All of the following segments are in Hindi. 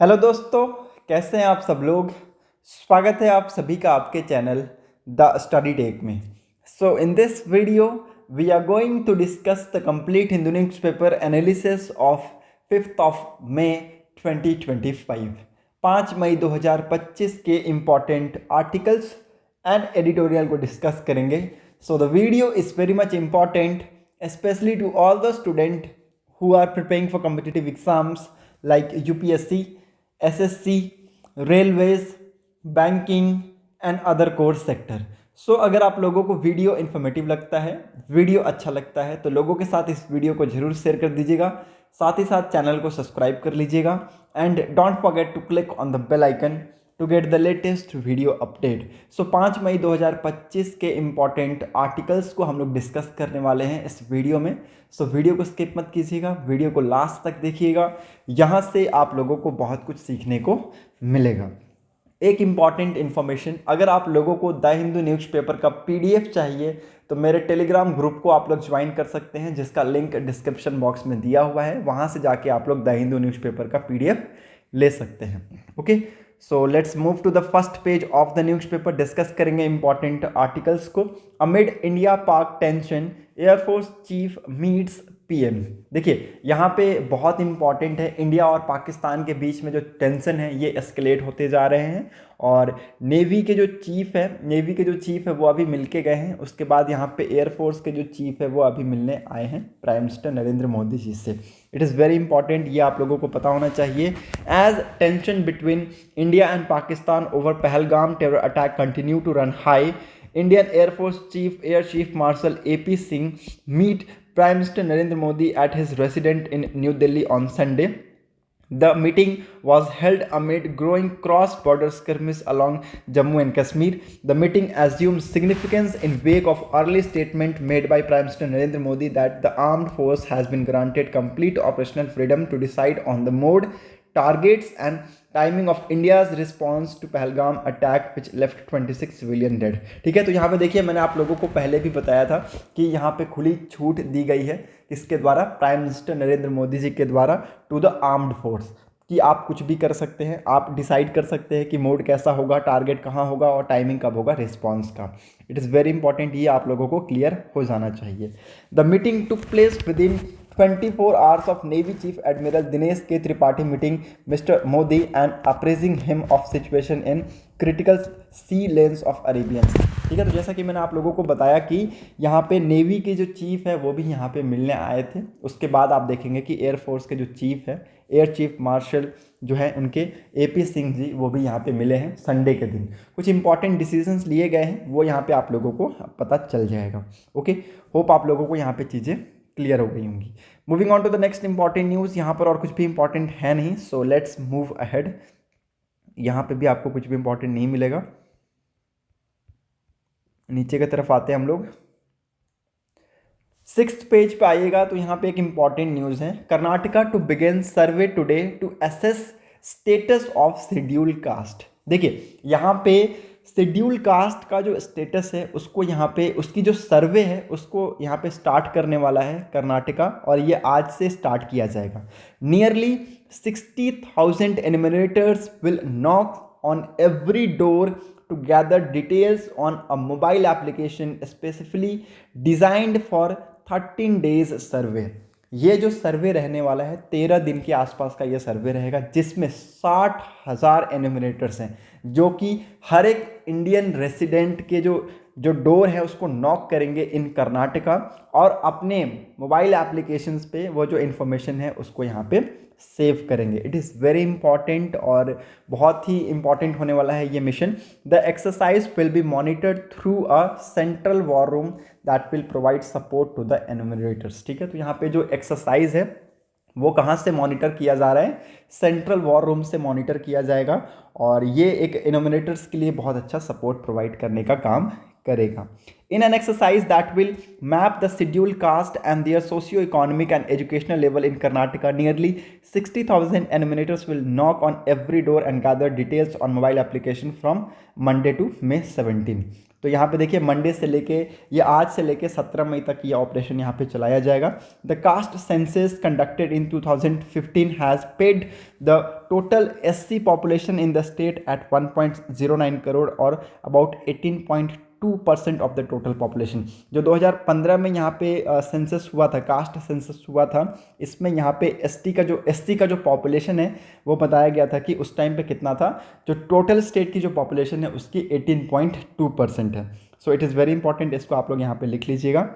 हेलो दोस्तों, कैसे हैं आप सब लोग। स्वागत है आप सभी का आपके चैनल द स्टडी टेक में। So in this video we are going to discuss the complete Hindu newspaper analysis of 5th of May 2025। 5 मई 2025 के इम्पॉर्टेंट आर्टिकल्स एंड एडिटोरियल को डिस्कस करेंगे। So the video is very much important specially to all the student who are preparing for competitive exams like UPSC, SSC, railways, banking and other core sector। सो अगर आप लोगों को वीडियो इन्फॉर्मेटिव लगता है, वीडियो अच्छा लगता है, तो लोगों के साथ इस वीडियो को जरूर शेयर कर दीजिएगा। साथ ही साथ चैनल को सब्सक्राइब कर लीजिएगा and don't forget to click on the bell icon to get the latest video update. So 5 मई 2025 के इम्पॉर्टेंट आर्टिकल्स को हम लोग डिस्कस करने वाले हैं इस वीडियो में। सो वीडियो को स्किप मत कीजिएगा, वीडियो को लास्ट तक देखिएगा। यहाँ से आप लोगों को बहुत कुछ सीखने को मिलेगा। एक इम्पॉर्टेंट इन्फॉर्मेशन, अगर आप लोगों को द हिंदू न्यूज़पेपर का PDF चाहिए तो मेरे टेलीग्राम ग्रुप को आप लोग ज्वाइन कर सकते हैं, जिसका लिंक डिस्क्रिप्शन बॉक्स में दिया हुआ है। वहाँ से जाके आप लोग द हिंदू न्यूज़पेपर का PDF ले सकते हैं। Okay, so let's move to the first page of the newspaper. Discuss करेंगे इंपॉर्टेंट आर्टिकल्स को। Amid India Pak tension, air force chief meets PM। देखिए यहाँ पे बहुत इंपॉर्टेंट है, इंडिया और पाकिस्तान के बीच में जो टेंशन है ये एस्केलेट होते जा रहे हैं और नेवी के जो चीफ है वो अभी मिल के गए हैं। उसके बाद यहाँ पे एयरफोर्स के जो चीफ है वो अभी मिलने आए हैं प्राइम मिनिस्टर नरेंद्र मोदी जी से। इट इज़ वेरी इंपॉर्टेंट, ये आप लोगों को पता होना चाहिए। As tension between India and Pakistan over Pahalgam terror attack continue to run high, Indian Air Force Air Chief Marshal AP Singh meet Prime Minister Narendra Modi at his residence in New Delhi on Sunday. The meeting was held amid growing cross-border skirmish along Jammu and Kashmir. The meeting assumes significance in wake of early statement made by Prime Minister Narendra Modi that the armed force has been granted complete operational freedom to decide on the mode, targets and timing of India's response to Pahalgam attack which left 26 civilian dead. ठीक है, तो यहाँ पे देखिए मैंने आप लोगों को पहले भी बताया था कि यहाँ पे खुली छूट दी गई है किसके द्वारा, प्राइम मिनिस्टर नरेंद्र मोदी जी के द्वारा टू द आर्म्ड फोर्स, कि आप कुछ भी कर सकते हैं, आप डिसाइड कर सकते हैं कि मोड कैसा होगा, टारगेट कहाँ होगा और टाइमिंग कब होगा रिस्पॉन्स का। इट इज़ वेरी इंपॉर्टेंट, ये आप लोगों को क्लियर हो जाना चाहिए। The meeting took place with in 24 hours of Navy Chief Admiral Dinesh K. Tripathi meeting Mr. Modi and appraising him of situation in critical sea lanes of Arabian Sea। ठीक है, तो जैसा कि मैंने आप लोगों को बताया कि यहाँ पे नेवी के जो चीफ है वो भी यहाँ पे मिलने आए थे। उसके बाद आप देखेंगे कि एयरफोर्स के जो चीफ है, एयर चीफ मार्शल जो है उनके AP सिंह जी, वो भी यहाँ पे मिले हैं संडे के दिन। कुछ इंपॉर्टेंट डिसीजंस लिए गए हैं, वो यहाँ पे आप लोगों को पता चल जाएगा। ओके, होप आप लोगों को यहाँ पे चीज़ें क्लियर हो गई होंगी। Moving on to the next important news. यहाँ पर और कुछ भी इंपॉर्टेंट है नहीं, सो लेट्स मूव अहेड। यहाँ पे भी आपको कुछ भी इंपॉर्टेंट नहीं मिलेगा। नीचे की तरफ आते हैं हम लोग, 6th पेज पे आइएगा तो यहाँ पे एक इंपॉर्टेंट न्यूज़ है। Karnataka to begin survey today to assess status of schedule caste. देखिए यहाँ पे शेड्यूल कास्ट का जो स्टेटस है उसको यहाँ पे, उसकी जो सर्वे है उसको यहाँ पे स्टार्ट करने वाला है कर्नाटका, और ये आज से स्टार्ट किया जाएगा। Nearly 60,000 enumerators will knock on every door to gather details on a mobile application specifically designed for 13 days survey. ये जो सर्वे रहने वाला है 13 दिन के आसपास का ये सर्वे रहेगा, जिसमें 60,000 एनुमरेटर्स हैं जो कि हर एक इंडियन रेसिडेंट के जो डोर है उसको नॉक करेंगे इन कर्नाटका, और अपने मोबाइल एप्लीकेशंस पे वो जो इन्फॉर्मेशन है उसको यहाँ पे सेव करेंगे। इट इज़ वेरी इंपॉर्टेंट और बहुत ही इंपॉर्टेंट होने वाला है ये mission. The exercise will be monitored through a central war room that will provide support to the enumerators. ठीक है, तो यहाँ पे जो एक्सरसाइज है वो कहाँ से मॉनिटर किया जा रहा है, सेंट्रल वॉर रूम से मॉनिटर किया जाएगा, और ये एक एनुमरेटर्स के लिए बहुत अच्छा सपोर्ट प्रोवाइड करने का काम करेगा। In an exercise that will map the scheduled caste and their socio-economic and educational level in Karnataka, nearly 60,000 enumerators will knock on every door and gather details on mobile application from Monday to May 17। तो यहाँ पे देखिए मंडे से लेके ये आज से लेके 17 मई तक ये ऑपरेशन यहाँ पे चलाया जाएगा। The caste census conducted in 2015 has pegged the total SC population in the state at 1.09 crore और about 18.2% of the total population. जो 2015 में यहाँ पे सेंसस हुआ था, कास्ट सेंसस हुआ था, इसमें यहाँ पे एसटी का जो पॉपुलेशन है वो बताया गया था कि उस टाइम पे कितना था। जो टोटल स्टेट की जो पॉपुलेशन है उसकी 18.2% है। So it is very important, इसको आप लोग यहाँ पे लिख लीजिएगा।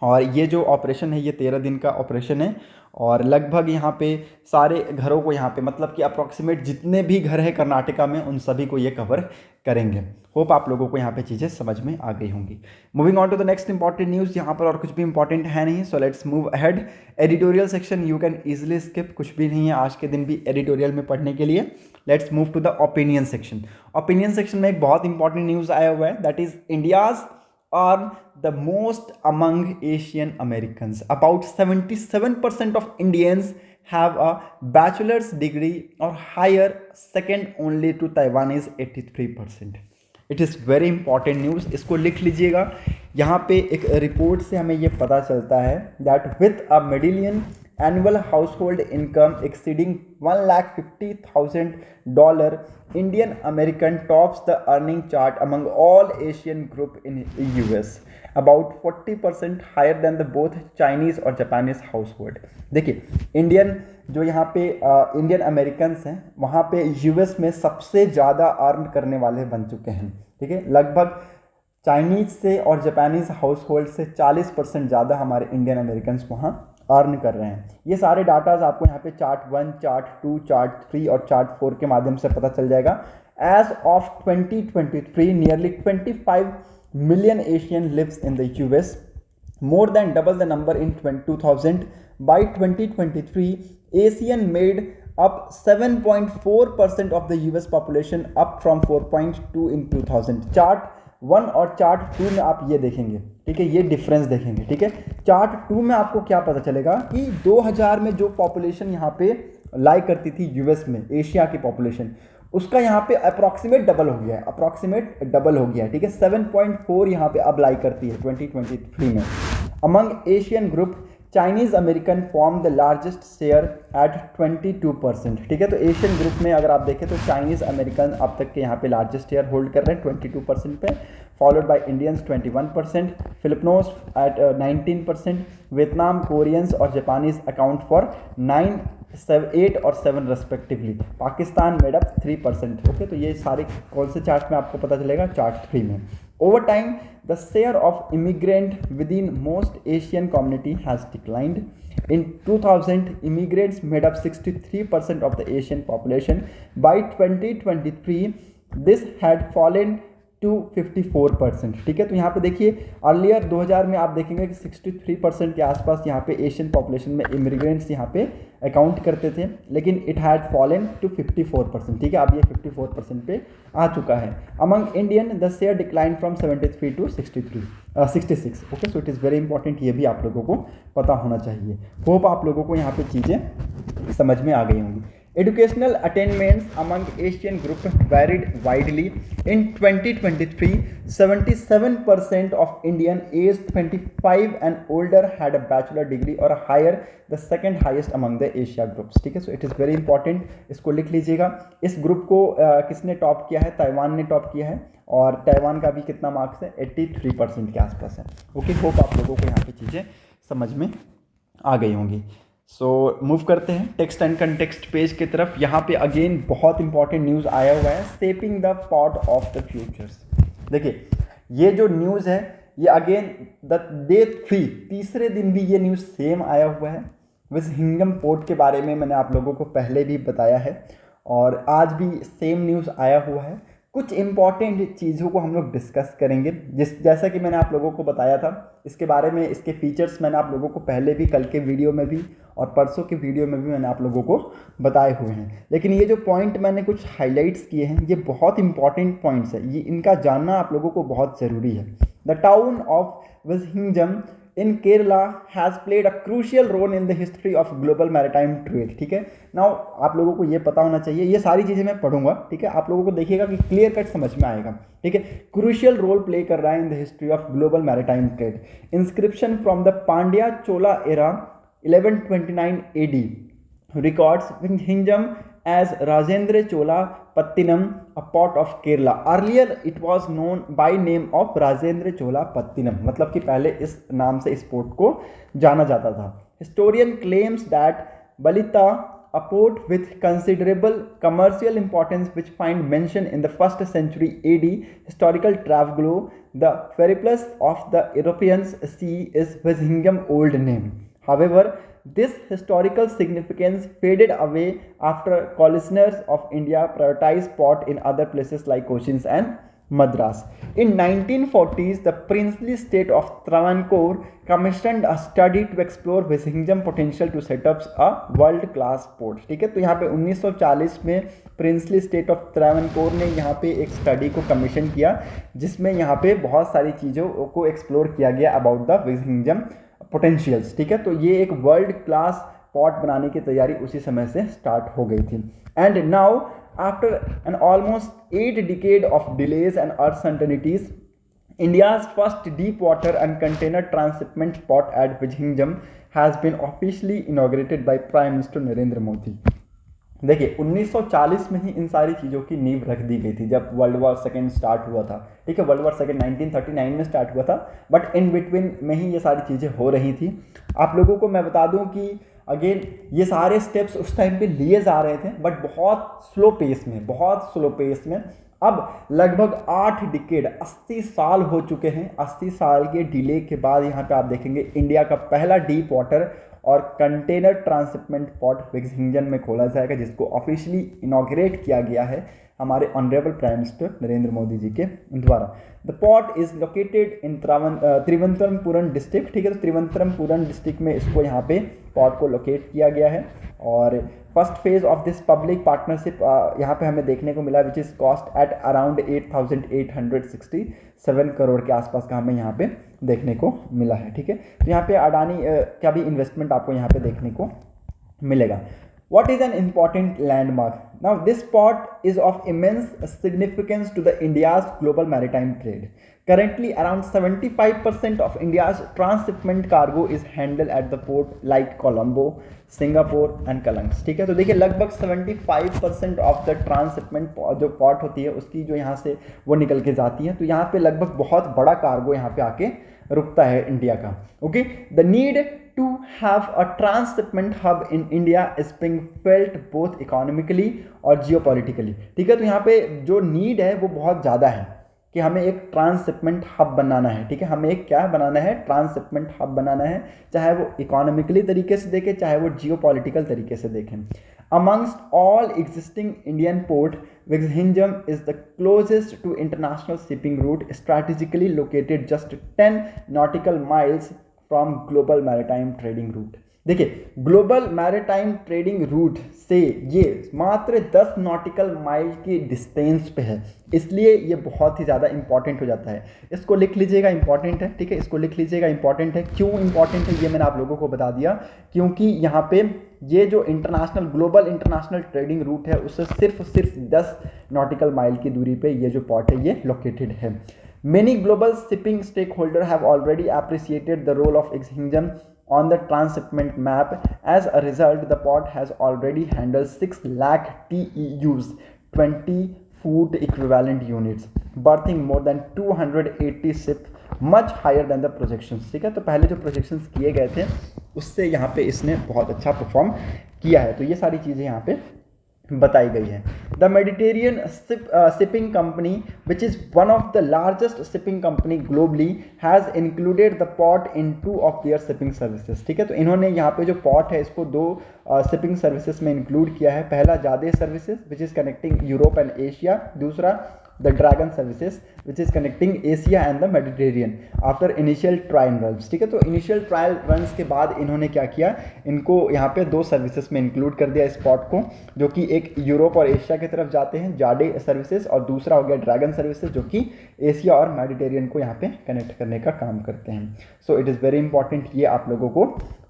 और ये जो ऑपरेशन है ये 13 दिन का ऑपरेशन है और लगभग यहाँ पे सारे घरों को यहाँ पे मतलब कि अप्रॉक्सीमेट जितने भी घर है कर्नाटका में उन सभी को ये कवर करेंगे। होप आप लोगों को यहाँ पे चीज़ें समझ में आ गई होंगी। Moving on to the next important news, यहाँ पर और कुछ भी इंपॉर्टेंट है नहीं, so let's move ahead. Editorial section you can easily skip, कुछ भी नहीं है आज के दिन भी एडिटोरियल में पढ़ने के लिए। Let's move to the opinion section. Opinion section में एक बहुत इंपॉर्टेंट न्यूज़ आया हुआ है, that is India's are the most among Asian Americans. About 77% of Indians have a bachelor's degree or higher, second only to Taiwan is 83%. It is very important news, इसको लिख लीजिएगा। यहाँ पे एक रिपोर्ट से हमें ये पता चलता है that with a median annual household income exceeding $150,000, Indian American tops the earning chart among all Asian group in US, about 40% higher than the both Chinese और Japanese household। देखिए इंडियन जो यहाँ पे इंडियन अमेरिकन्स हैं वहाँ पे यूएस में सबसे ज़्यादा अर्न करने वाले बन चुके हैं। ठीक है, लगभग चाइनीज़ से और जापानीज़ हाउस होल्ड से 40% ज़्यादा हमारे इंडियन अमेरिकन्स वहाँ अर्न कर रहे हैं। ये सारे डाटाज आपको यहाँ पे चार्ट 1, चार्ट 2, चार्ट 3 और चार्ट 4 के माध्यम से पता चल जाएगा। As of 2023 nearly 25 million Asian lives in the US, more than double the number in 2000. By 2023, Asian made up 7.4% of the US population, up from 4.2 in 2000. Chart 1 और चार्ट 2 में आप ये देखेंगे, ठीक है, ये डिफरेंस देखेंगे। ठीक है, चार्ट 2 में आपको क्या पता चलेगा कि 2000 में जो पॉपुलेशन यहाँ पे लाई करती थी यूएस में, एशिया की पॉपुलेशन, उसका यहाँ पे अप्रॉक्सीमेट डबल हो गया है, अप्रॉक्सीमेट डबल हो गया है। ठीक है, 7.4 यहाँ पे अब लाई करती है 2023 में। Among Asian group Chinese American form the largest share eight 22%। ठीक है, तो एशियन ग्रुप में अगर आप देखें तो चाइनीज़ अमेरिकन अब तक के यहाँ पे लार्जेस्ट शेयर होल्ड कर रहे हैं 22% पे, followed by Indians 21%, Filipinos at 19%, Vietnam, Koreans और जापानीज अकाउंट फॉर 9, 8 और 7 respectively. Pakistan made up 3%। Okay, तो ये सारे कौन से चार्ट में आपको पता चलेगा, चार्ट 3 में। Over time, the share of immigrant within most Asian community has declined. In 2000, immigrants made up 63% of the Asian population. By 2023, this had fallen to 54%। ठीक है, तो यहाँ पे देखिए अर्लियर 2000 में आप देखेंगे कि 63% के आसपास यहाँ पे एशियन पॉपुलेशन में इमिग्रेंट्स यहाँ पे अकाउंट करते थे, लेकिन इट हैड फॉलन टू 54%। ठीक है, अब ये 54% पे आ चुका है। Among Indian the share decline from 73 to 66। Okay, so it is very important, ये भी आप लोगों को पता होना चाहिए। होप आप लोगों को यहाँ पे चीज़ें समझ में आ गई होंगी। Educational attainments among Asian group varied widely. In 2023, 77% of Indian aged 25 and older had a bachelor degree or higher, the second highest among the Asia groups। ठीक है, so it is very important, इसको लिख लीजिएगा। इस ग्रुप को किसने टॉप किया है, ताइवान ने टॉप किया है, और ताइवान का भी कितना मार्क्स है, 83% के आसपास है। ओके, होप आप लोगों को यहाँ पे चीज़ें समझ में आ गई होंगी। सो मूव करते हैं टेक्स्ट एंड कंटेक्स्ट पेज की तरफ। यहाँ पे अगेन बहुत इंपॉर्टेंट न्यूज़ आया हुआ है, shaping the pot of the futures. देखिए ये जो न्यूज़ है ये अगेन द डे 3, तीसरे दिन भी ये न्यूज़ सेम आया हुआ है। विजहिंगम पोर्ट के बारे में मैंने आप लोगों को पहले भी बताया है और आज भी सेम न्यूज़ आया हुआ है। कुछ इंपॉर्टेंट चीज़ों को हम लोग डिस्कस करेंगे, जैसा कि मैंने आप लोगों को बताया था इसके बारे में, इसके फीचर्स मैंने आप लोगों को पहले भी, कल के वीडियो में भी और परसों के वीडियो में भी मैंने आप लोगों को बताए हुए हैं। लेकिन ये जो पॉइंट मैंने कुछ हाइलाइट्स किए हैं ये बहुत इंपॉर्टेंट पॉइंट्स है, ये इनका जानना आप लोगों को बहुत ज़रूरी है। The town of Vizhinjam in Kerala has played a crucial role in the history of global maritime trade. ठीक है, नाउ आप लोगों को ये पता होना चाहिए, ये सारी चीज़ें मैं पढ़ूंगा, ठीक है, आप लोगों को देखिएगा कि क्लियर कट समझ में आएगा, ठीक है। क्रूशियल रोल प्ले कर रहा है in the history of global maritime trade. Inscription from the Pandya Chola era 1129 AD records Hinjam as Rajendra Chola Pattinam, a port of Kerala. Earlier it was known by name of Rajendra Chola Pattinam, मतलब कि पहले इस नाम से इस पोर्ट को जाना जाता था। Historian claims that Balita, a port with considerable commercial importance which find mention in the 1st century AD historical travelogue, the Periplus of the Europeans Sea, is Vizhinjam old name. However, this historical significance faded away after colonists of India prioritized port in other places like Cochin and Madras. In 1940s, the princely state of Travancore commissioned a study to explore Vizhinjam potential to set up a world-class port. ठीक है, तो यहाँ पे 1940 में प्रिंसली स्टेट ऑफ त्रावणकोर ने यहाँ पे एक स्टडी को कमीशन किया, जिसमें यहाँ पे बहुत सारी चीज़ों को एक्सप्लोर किया गया अबाउट द विज़हिंजम पोटेंशियल्स। ठीक है, तो ये एक वर्ल्ड क्लास पॉट बनाने की तैयारी उसी समय से स्टार्ट हो गई थी। And now after an almost 8 decade of delays and uncertainties, India's first deep water and container transshipment port at Vizhinjam has been officially inaugurated by Prime Minister Narendra Modi. देखिए 1940 में ही इन सारी चीज़ों की नींव रख दी गई थी जब वर्ल्ड वॉर सेकेंड स्टार्ट हुआ था। ठीक है, वर्ल्ड वॉर सेकेंड 1939 में स्टार्ट हुआ था, बट इन बिटवीन में ही ये सारी चीज़ें हो रही थी। आप लोगों को मैं बता दूं कि अगेन ये सारे स्टेप्स उस टाइम पे लिए जा रहे थे, बट बहुत स्लो पेस में। अब लगभग 8 डिकेड 80 साल हो चुके हैं। 80 साल के डिले के बाद यहाँ पे आप देखेंगे इंडिया का पहला डीप वाटर और कंटेनर ट्रांसशिपमेंट पोर्ट विज़हिंजम में खोला जाएगा, जिसको ऑफिशियली इनॉग्रेट किया गया है हमारे honourable prime minister Narendra Modi ji के द्वारा। The port is located in Thiruvananthapuram district. ठीक है, तो त्रिवंतरमपुरम डिस्ट्रिक्ट में इसको यहाँ पे पोर्ट को लोकेट किया गया है। और first phase of this public partnership यहाँ पे हमें देखने को मिला, which is cost at around 8,867 crore के आसपास का हमें यहाँ पे देखने को मिला है। ठीक है, तो यहाँ पे अडानी का भी इन्वेस्टमेंट आपको यहाँ पे देखने को मिलेगा। What is an important landmark? Now, this port is of immense significance to the India's global maritime trade. Currently, around 75% of India's transshipment cargo is handled at the port like Colombo, Singapore and Kalangs. ठीक है, तो देखिए लगभग 75% ऑफ द ट्रांसशिपमेंट जो पोर्ट होती है उसकी जो यहाँ से वो निकल के जाती है, तो यहाँ पे लगभग बहुत बड़ा कार्गो यहाँ पे आके रुकता है इंडिया का। Okay, the need to have a transshipment hub in India is being felt both economically और geopolitically। ठीक है, तो यहाँ पे जो नीड है वो बहुत ज़्यादा है कि हमें एक ट्रांसशिपमेंट हब बनाना है। ठीक है, हमें एक क्या बनाना है, ट्रांसशिपमेंट हब बनाना है, चाहे वो इकोनॉमिकली तरीके से देखें चाहे वो जियोपॉलिटिकल तरीके से देखें। Amongst all existing Indian port, Vizhinjam is the closest to international shipping route, strategically located just 10 nautical miles from global maritime trading route. देखिए ग्लोबल मैरिटाइम ट्रेडिंग रूट से ये मात्र 10 नॉटिकल माइल की डिस्टेंस पे है, इसलिए ये बहुत ही ज़्यादा इंपॉर्टेंट हो जाता है। इसको लिख लीजिएगा, इंपॉर्टेंट है। ठीक है, इसको लिख लीजिएगा, इंपॉर्टेंट है। क्यों इंपॉर्टेंट है ये मैंने आप लोगों को बता दिया, क्योंकि यहाँ पे ये जो ग्लोबल इंटरनेशनल ट्रेडिंग रूट है उससे सिर्फ 10 नॉटिकल माइल की दूरी पे ये जो पोर्ट है ये लोकेटेड है। Many global shipping stakeholders have already appreciated the role of Vizhinjam on the transshipment map. As a result, the port has already handled 6 lakh TEUs, 20 food equivalent units, berthing more than 280 ships, much higher than the projections। ठीक है, तो पहले जो projections किए गए थे उससे यहाँ पे इसने बहुत अच्छा परफॉर्म किया है, तो ये सारी चीज़ें यहाँ पे बताई गई है। The Mediterranean shipping company which is one of the largest shipping company globally has included the port in 2 of their shipping services. ठीक है, तो इन्होंने यहाँ पे जो पोर्ट है इसको 2 शिपिंग सर्विसेज में इंक्लूड किया है। पहला Jade services which is connecting Europe and Asia, दूसरा the Dragon services which is connecting Asia and the Mediterranean after initial trial runs. ठीक है, तो इनिशियल ट्रायल रन्स के बाद इन्होंने क्या किया, इनको यहाँ पे 2 सर्विसेज में इंक्लूड कर दिया स्पॉट को, जो कि एक यूरोप और एशिया की तरफ जाते हैं जाडे सर्विसेज, और दूसरा हो गया ड्रैगन सर्विसेज जो कि एशिया और मेडिटेरियन को यहाँ पे कनेक्ट करने का काम करते हैं। So it is very important, ये आप लोगों को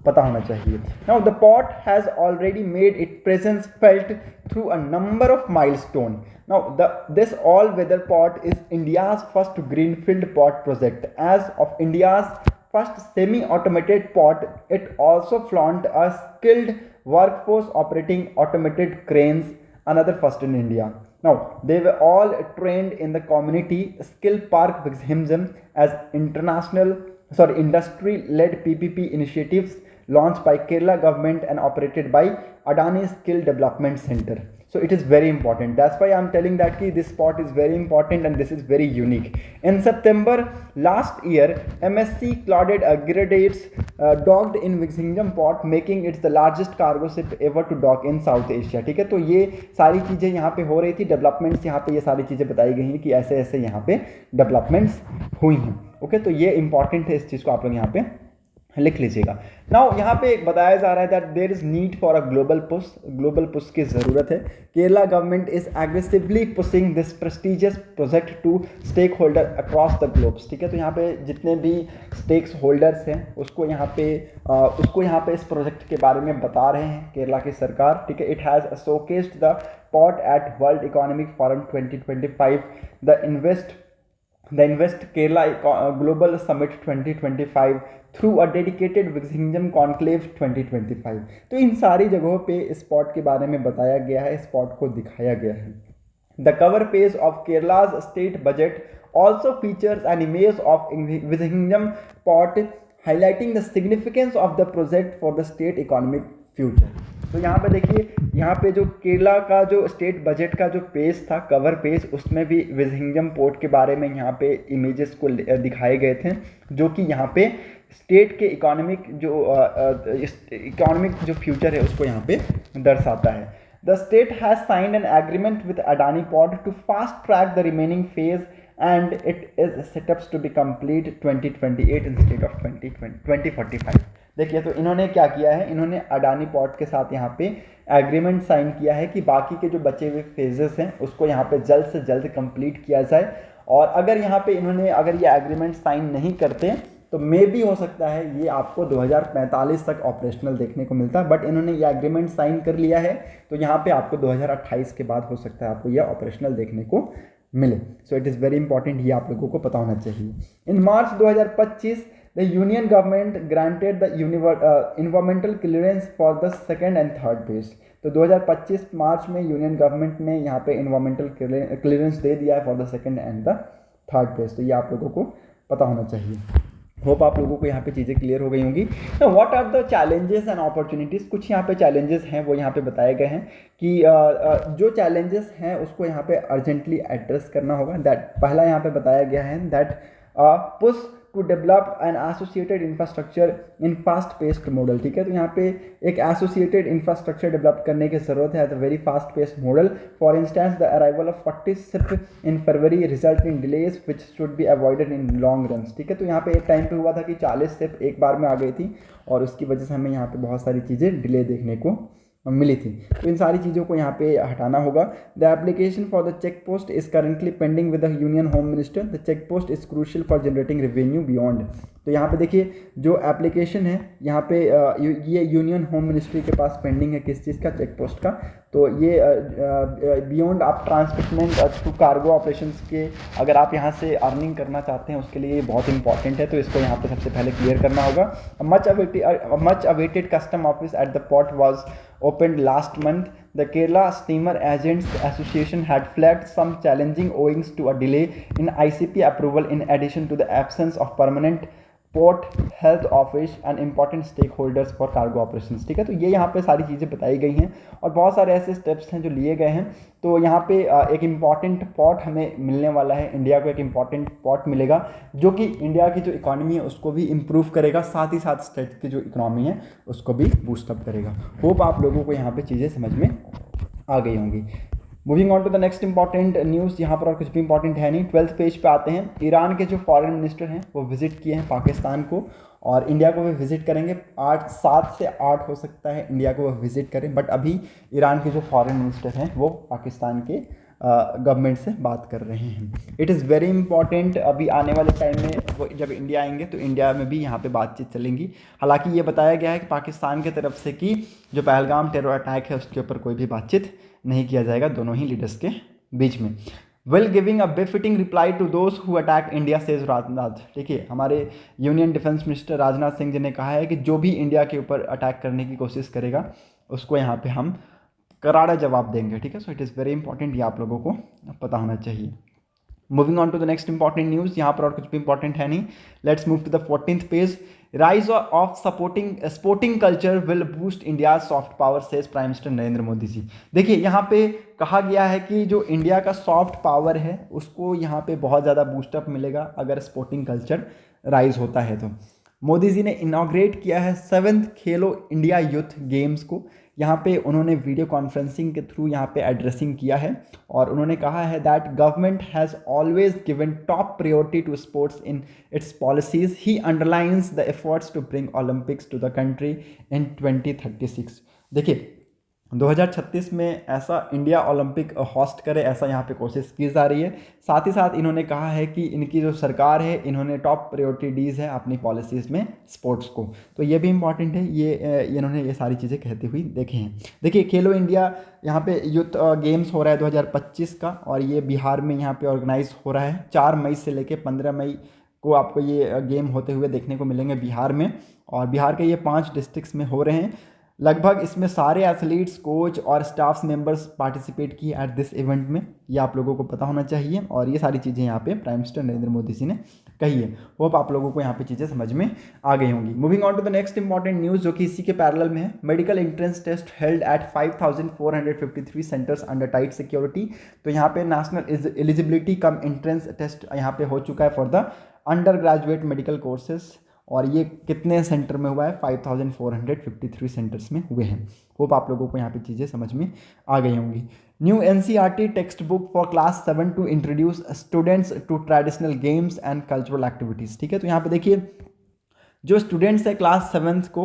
पता होना चाहिए। Now the port has already made it presence felt through a number of milestone. Now this all weather port is India's first greenfield port project as of India's first semi-automated pot. It also flaunt a skilled workforce operating automated cranes, another first in India. Now they were all trained in the community skill park Vizhinjam as industry-led PPP initiatives launched by Kerala government and operated by Adani Skill Development Center. So it is very important. That's why I'm telling that this spot is very important and this is very unique. In September last year, MSC Claudette Aggregates docked in Vizhinjam port, making it the largest cargo ship ever to dock in South Asia. ठीक है, तो ये सारी चीज़ें यहाँ पे हो रही थी, डेवलपमेंट्स यहाँ पे ये सारी चीज़ें बताई गई हैं कि ऐसे ऐसे यहाँ पे डेवलपमेंट्स हुई हैं। ओके, तो ये इंपॉर्टेंट है, इस चीज़ को आप लोग यहाँ पे लिख लीजिएगा। नाउ यहाँ पे बताया जा रहा है that there is need for a global push की ज़रूरत है। Kerala government is aggressively pushing this prestigious project to stakeholder across the globes. ठीक है, तो यहाँ पे जितने भी स्टेक्स होल्डर्स हैं उसको यहाँ पे इस प्रोजेक्ट के बारे में बता रहे हैं केरला की सरकार। ठीक है, it has showcased the port at World Economic Forum 2025, the Invest Kerala Global Summit 2025 through a dedicated Vizhinjam conclave 2025। तो इन सारी जगहों पे स्पॉट के बारे में बताया गया है, स्पॉट को दिखाया गया है। The cover page of Kerala's state budget also features an image of Vizhinjam port highlighting the significance of the project for the state economic future. तो यहाँ पे देखिए, यहाँ पे जो केरला का जो स्टेट बजट का जो पेज था, कवर पेज, उसमें भी विक्सिंजम पोर्ट के बारे में यहाँ पे इमेजेस को दिखाए गए थे, जो कि यहाँ पे स्टेट के इकोनॉमिक जो फ्यूचर है उसको यहाँ पे दर्शाता है। The state has signed an agreement with Adani port to fast track the remaining phase and it is setups to be complete 2028 instead of 2045। देखिए, तो इन्होंने क्या किया है, इन्होंने अडानी पोर्ट के साथ यहाँ पे एग्रीमेंट साइन किया है कि बाकी के जो बचे हुए फेजेस हैं उसको यहाँ पे जल्द से जल्द कंप्लीट किया जाए। और अगर यहाँ पे अगर ये एग्रीमेंट साइन नहीं करते तो मे भी हो सकता है ये आपको 2045 तक ऑपरेशनल देखने को मिलता है, बट इन्होंने ये एग्रीमेंट साइन कर लिया है, तो यहाँ पे आपको 2028 के बाद हो सकता है आपको ये ऑपरेशनल देखने को मिले। सो इट इज़ वेरी इंपॉर्टेंट, ये आप लोगों को पता होना चाहिए। इन मार्च 2025 the union government granted the environmental clearance for the second and third phase. तो 2025 मार्च में यूनियन गवर्नमेंट ने यहाँ पे इन्वायरमेंटल क्लियरेंस दे दिया है for the second and the third phase. तो ये आप लोगों को पता होना चाहिए। होप आप लोगों को यहाँ पे चीज़ें क्लियर हो गई होंगी। What are the challenges and opportunities, कुछ यहाँ पे चैलेंजेस हैं वो यहाँ पे बताए गए हैं कि जो चैलेंजेस हैं उसको यहाँ पे अर्जेंटली एड्रेस करना होगा। दैट पहला यहाँ पे बताया गया है that push to develop an associated infrastructure in fast paced model. ठीक है, तो यहाँ पे एक एसोसिएटेड इंफ्रास्ट्रक्चर डेवलप करने की ज़रूरत है at a very fast paced model. For instance the arrival of 40 ship in February result in delays which should be avoided in long runs. ठीक है, तो यहाँ पे एक टाइम पे हुआ था कि 40 शिप एक बार में आ गई थी और उसकी वजह से हमें यहाँ पे बहुत सारी चीज़ें डिले देखने को मिली थी। तो इन सारी चीज़ों को यहाँ पे हटाना होगा। The application for the check post is currently pending with the union home minister. The check post is crucial for generating revenue beyond. तो यहाँ पे देखिए, जो एप्लीकेशन है यहाँ पे ये यूनियन होम मिनिस्ट्री के पास पेंडिंग है, किस चीज़ का, चेक पोस्ट का। तो ये बियॉन्ड आप ट्रांसशिपमेंट टू कार्गो ऑपरेशंस के, अगर आप यहाँ से अर्निंग करना चाहते हैं उसके लिए ये बहुत इंपॉर्टेंट है, तो इसको यहाँ पे सबसे पहले क्लियर करना होगा। Much awaited custom office at the port was opened last month. The Kerala Steamer Agents Association had flagged some challenging owings to a delay in ICP approval in addition to the absence of permanent port health office and important stakeholders for cargo operations. ठीक है, तो ये यहाँ पे सारी चीज़ें बताई गई हैं और बहुत सारे ऐसे स्टेप्स हैं जो लिए गए हैं। तो यहाँ पे एक इम्पॉर्टेंट पोर्ट हमें मिलने वाला है, इंडिया को एक इम्पॉर्टेंट पोर्ट मिलेगा जो कि इंडिया की जो इकॉनमी है उसको भी इम्प्रूव करेगा, साथ ही साथ स्टेट की जो इकॉनमी है उसको भी बूस्टअप करेगा। होप आप लोगों को यहाँ पर चीज़ें समझ में आ गई होंगी। Moving on to the next important news, यहाँ पर और कुछ भी इंपॉर्टेंट है नहीं। 12th पेज पे आते हैं। ईरान के जो फॉरेन मिनिस्टर हैं वो विजिट किए हैं पाकिस्तान को, और इंडिया को भी विजिट करेंगे। 7 से 8 हो सकता है इंडिया को वो विजिट करें, बट अभी ईरान के जो फॉरेन मिनिस्टर हैं वो पाकिस्तान के गवर्नमेंट से बात कर रहे हैं। It is very important. अभी आने वाले टाइम में वो जब इंडिया आएंगे तो इंडिया में भी यहाँ पे बातचीत चलेंगी। हालांकि ये बताया गया है कि पाकिस्तान की तरफ से कि जो पहलगाम टेरर अटैक है उसके ऊपर कोई भी बातचीत नहीं किया जाएगा दोनों ही लीडर्स के बीच में। Well giving a befitting reply to those who attack India says Rajnath. देखिए, हमारे union defence minister Rajnath Singh ji ने कहा है कि जो भी इंडिया के ऊपर अटैक करने की कोशिश करेगा उसको यहाँ पे हम करारा जवाब देंगे। ठीक है, so it is very important, ये आप लोगों को पता होना चाहिए। Moving on to the next important news, यहाँ पर और कुछ भी इंपॉर्टेंट है नहीं। Let's move to the 14th page. Rise of sporting culture will boost India soft power says prime minister Narendra Modi ji. देखिए, यहाँ पे कहा गया है कि जो इंडिया का सॉफ्ट पावर है उसको यहाँ पे बहुत ज़्यादा बूस्टअप मिलेगा अगर स्पोर्टिंग कल्चर राइज होता है तो। मोदी जी ने इनॉग्रेट किया है 7th खेलो इंडिया यूथ गेम्स को। यहाँ पे उन्होंने वीडियो कॉन्फ्रेंसिंग के थ्रू यहाँ पे एड्रेसिंग किया है, और उन्होंने कहा है that government has always given top priority to sports in its policies. He underlines the efforts to bring Olympics to the country in 2036। देखिए, 2036 में ऐसा इंडिया ओलंपिक होस्ट करे, ऐसा यहाँ पे कोशिश की जा रही है। साथ ही साथ इन्होंने कहा है कि इनकी जो सरकार है इन्होंने टॉप प्रायोरिटी डीज है अपनी पॉलिसीज़ में स्पोर्ट्स को, तो ये भी इंपॉर्टेंट है। ये इन्होंने ये सारी चीज़ें कहते हुए देखे हैं। देखिए, खेलो इंडिया यहाँ पे यूथ गेम्स हो रहा है 2025 का, और ये बिहार में यहाँ पे ऑर्गेनाइज हो रहा है। 4 मई से लेकर 15 मई को आपको ये गेम होते हुए देखने को मिलेंगे बिहार में, और बिहार के ये 5 डिस्ट्रिक्ट्स में हो रहे हैं। लगभग इसमें सारे एथलीट्स, कोच और स्टाफ मेंबर्स पार्टिसिपेट किए एट दिस इवेंट में, ये आप लोगों को पता होना चाहिए। और ये सारी चीज़ें यहाँ पे प्राइम मिनिस्टर नरेंद्र मोदी जी ने कही है। होप आप लोगों को यहाँ पे चीज़ें समझ में आ गई होंगी। Moving on to the next important news जो कि इसी के पैरेलल में है। Medical entrance test held at 5453 centres under tight security. तो यहाँ पे national eligibility cum entrance test यहाँ पे हो चुका है for the undergraduate medical courses, और ये कितने सेंटर में हुआ है? 5453 सेंटर्स में हुए हैं। होप आप लोगों को यहाँ पे चीज़ें समझ में आ गई होंगी। New NCERT textbook for class 7 to introduce students to traditional games and cultural activities. ठीक है, तो यहाँ पे देखिए, जो स्टूडेंट्स है क्लास 7th को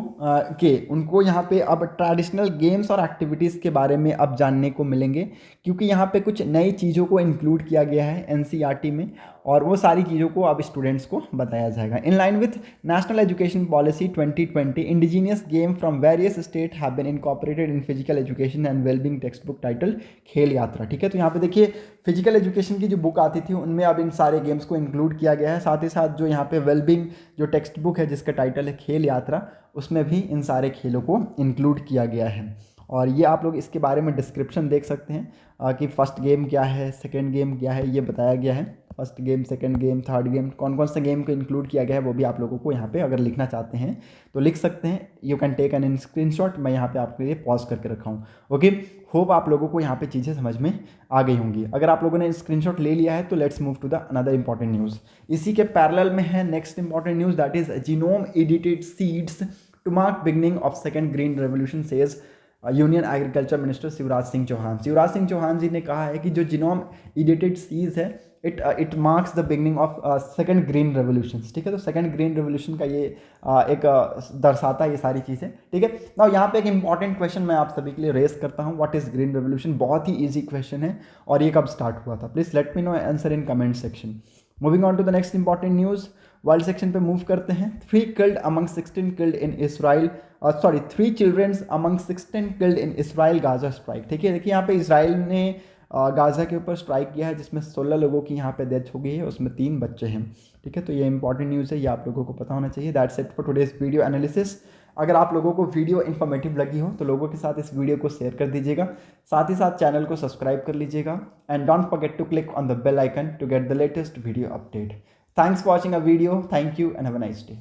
उनको यहाँ पे अब ट्रेडिशनल गेम्स और एक्टिविटीज़ के बारे में अब जानने को मिलेंगे, क्योंकि यहाँ पे कुछ नई चीज़ों को इंक्लूड किया गया है एनसीईआरटी में, और वो सारी चीज़ों को अब स्टूडेंट्स को बताया जाएगा। In line with national education policy 2020, indigenous game from various state have been incorporated in physical education and wellbeing textbook title Khel Yatra. ठीक है, तो यहाँ पे देखिए, फिजिकल एजुकेशन की जो बुक आती थी उनमें अब इन सारे गेम्स को इंक्लूड किया गया है। साथ ही साथ जो यहाँ पे वेलबींग जो टेक्स्ट बुक है जिसका टाइटल है खेल यात्रा, उसमें भी इन सारे खेलों को इंक्लूड किया गया है। और ये आप लोग इसके बारे में डिस्क्रिप्शन देख सकते हैं कि फर्स्ट गेम क्या है, सेकेंड गेम क्या है, ये बताया गया है। First game, second game, third game, कौन कौन से गेम को इंक्लूड किया गया है वो भी आप लोगों को यहाँ पे अगर लिखना चाहते हैं तो लिख सकते हैं। You can take an screenshot, मैं यहाँ पे आपके लिए पॉज करके रखा हूँ। ओके, होप आप लोगों को यहाँ पे चीज़ें समझ में आ गई होंगी। अगर आप लोगों ने स्क्रीनशॉट ले लिया है तो let's move to the another important news. इसी के पैरेलल में है next important news, that is genome edited seeds to mark beginning of second green revolution says union agriculture minister Shivraj Singh Chouhan. Shivraj Singh Chouhan ji ने कहा है कि जो जीनोम एडिटेड सीड्स है it marks the beginning of second green revolution. ठीक है, तो सेकेंड ग्रीन रेवोल्यूशन का ये एक दर्शाता है ये सारी चीज़ें। ठीक है, ना यहाँ पे एक इंपॉर्टेंट क्वेश्चन मैं आप सभी के लिए रेस करता हूँ, व्हाट इज ग्रीन रेवोल्यूशन। बहुत ही ईजी क्वेश्चन है, और ये कब स्टार्ट हुआ था? Please let me know answer in comment section. Moving on to the next important news, world section पे मूव करते हैं। 3 killed among 16 killed in Israel, 3 children among 16 killed in Israel Gaza strike। ठीक है, देखिए यहाँ पे इसराइल ने गाज़ा के ऊपर स्ट्राइक किया है जिसमें 16 लोगों की यहाँ पे डेथ हो गई है, उसमें 3 बच्चे हैं। ठीक है, तो ये इंपॉर्टेंट न्यूज़ है, ये आप लोगों को पता होना चाहिए। That's it for today's video analysis. अगर आप लोगों को वीडियो इन्फॉर्मेटिव लगी हो तो लोगों के साथ इस वीडियो को शेयर कर दीजिएगा, साथ ही साथ चैनल को सब्सक्राइब कर लीजिएगा, and don't forget to click on the bell icon to get the latest video update. Thanks for watching a video. Thank you and have a nice day.